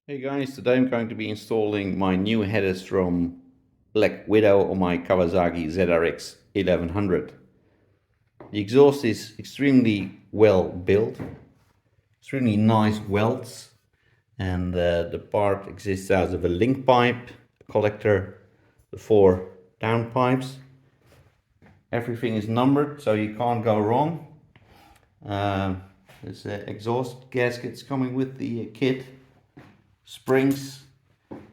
Hey guys, today I'm going to be installing my new headers from Black Widow on my Kawasaki ZRX 1100. The exhaust is extremely well built, extremely nice welds, and the part exists out of a link pipe, a collector, the 4 downpipes. Everything is numbered, so you can't go wrong. There's exhaust gaskets coming with the kit, springs,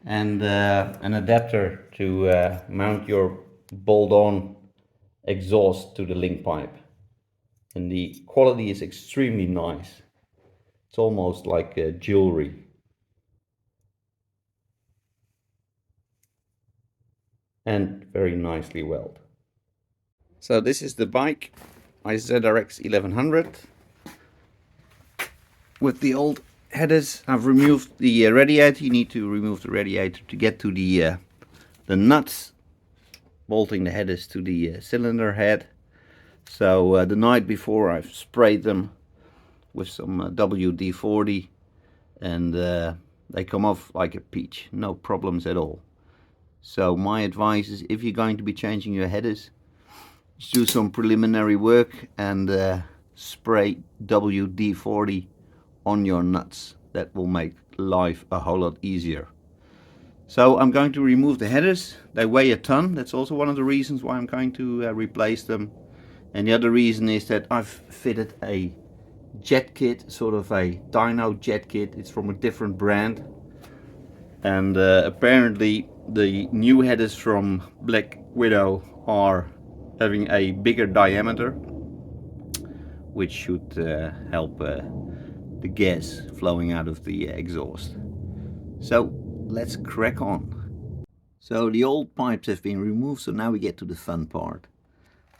and an adapter to mount your bolt-on exhaust to the link pipe. And the quality is extremely nice. It's almost like jewelry. And very nicely welded. So this is the bike, my ZRX 1100. With the old headers, I've removed the radiator. You need to remove the radiator to get to the nuts bolting the headers to the cylinder head. So the night before I've sprayed them with some WD-40 and they come off like a peach, no problems at all. So my advice is, if you're going to be changing your headers, just do some preliminary work and spray WD-40 on your nuts. That will make life a whole lot easier. So I'm going to remove the headers. They weigh a ton. That's also one of the reasons why I'm going to replace them. And the other reason is that I've fitted a jet kit, sort of a dyno jet kit. It's from a different brand. And apparently the new headers from Black Widow are having a bigger diameter, which should help the gas flowing out of the exhaust. So let's crack on. So the old pipes have been removed, so now we get to the fun part.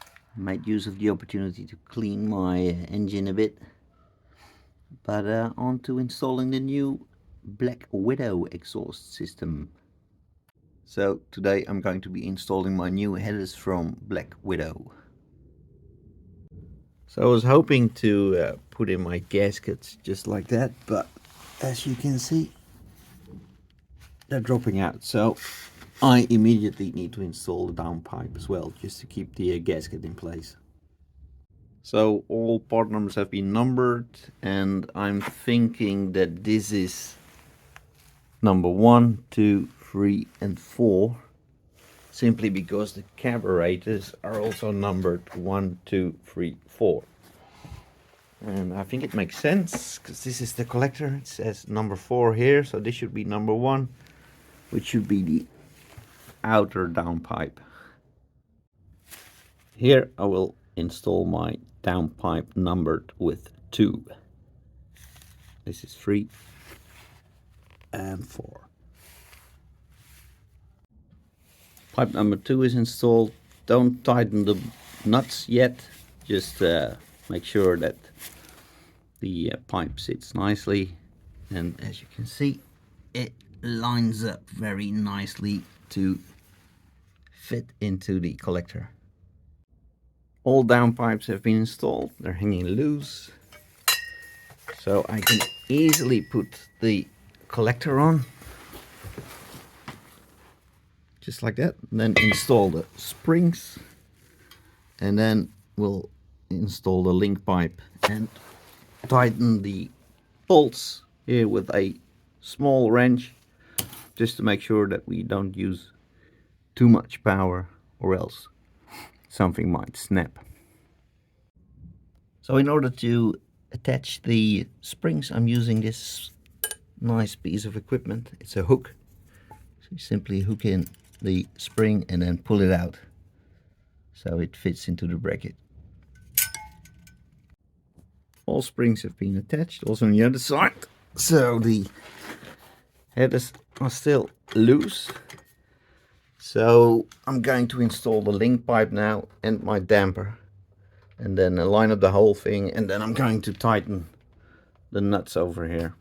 I made use of the opportunity to clean my engine a bit, but on to installing the new Black Widow exhaust system. So today I'm going to be installing my new headers from Black Widow. So I was hoping to put in my gaskets just like that, but as you can see, they're dropping out. So I immediately need to install the downpipe as well, just to keep the gasket in place. So all part numbers have been numbered, and I'm thinking that this is number 1, 2, 3 and 4, simply because the carburetors are also numbered 1, 2, 3, 4. And I think it makes sense, because this is the collector. It says number 4 here, so this should be number 1, which should be the outer downpipe. Here I will install my downpipe numbered with 2. This is 3 and 4. Pipe number 2 is installed. Don't tighten the nuts yet, just make sure that the pipe sits nicely, and as you can see, it lines up very nicely to fit into the collector. All downpipes have been installed. They're hanging loose, so I can easily put the collector on just like that, and then install the springs, and then we'll install the link pipe and tighten the bolts here with a small wrench, just to make sure that we don't use too much power, or else something might snap. So in order to attach the springs, I'm using this nice piece of equipment. It's a hook. So you simply hook in the spring and then pull it out so it fits into the bracket. All springs have been attached, also on the other side, so the headers are still loose. So I'm going to install the link pipe now and my damper, and then line up the whole thing, and then I'm going to tighten the nuts over here.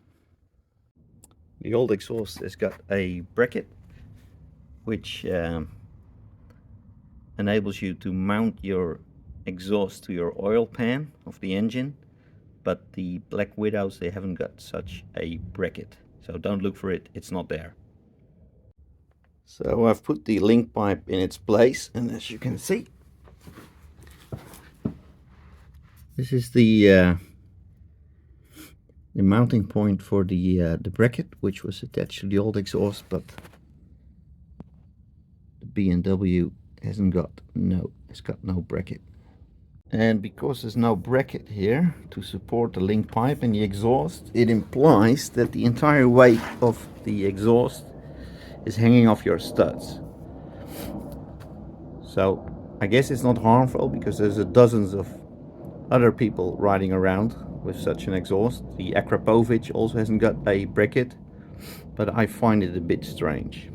The old exhaust has got a bracket which enables you to mount your exhaust to your oil pan of the engine, but the Black Widows, they haven't got such a bracket. So don't look for it, it's not there. So I've put the link pipe in its place, and as you can see, this is the mounting point for the bracket, which was attached to the old exhaust, but the B&W has got no bracket. And because there's no bracket here to support the link pipe and the exhaust, it implies that the entire weight of the exhaust is hanging off your studs. So I guess it's not harmful, because there's dozens of other people riding around with such an exhaust. The Akrapovic also hasn't got a bracket, but I find it a bit strange.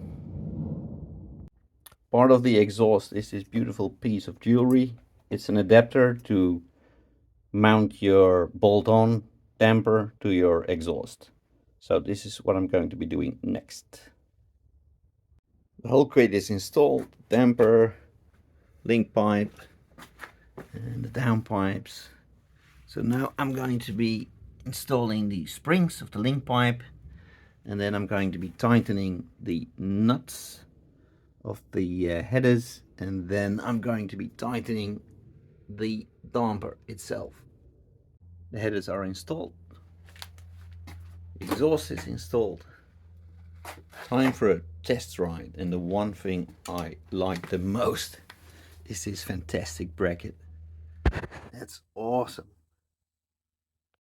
Part of the exhaust is this beautiful piece of jewelry. It's an adapter to mount your bolt-on damper to your exhaust. So this is what I'm going to be doing next. The whole kit is installed: damper, link pipe, and the downpipes. So now I'm going to be installing the springs of the link pipe, and then I'm going to be tightening the nuts of the headers, and then I'm going to be tightening the damper itself. The headers are installed, the exhaust is installed. Time for a test ride, and the one thing I like the most is this fantastic bracket. That's awesome.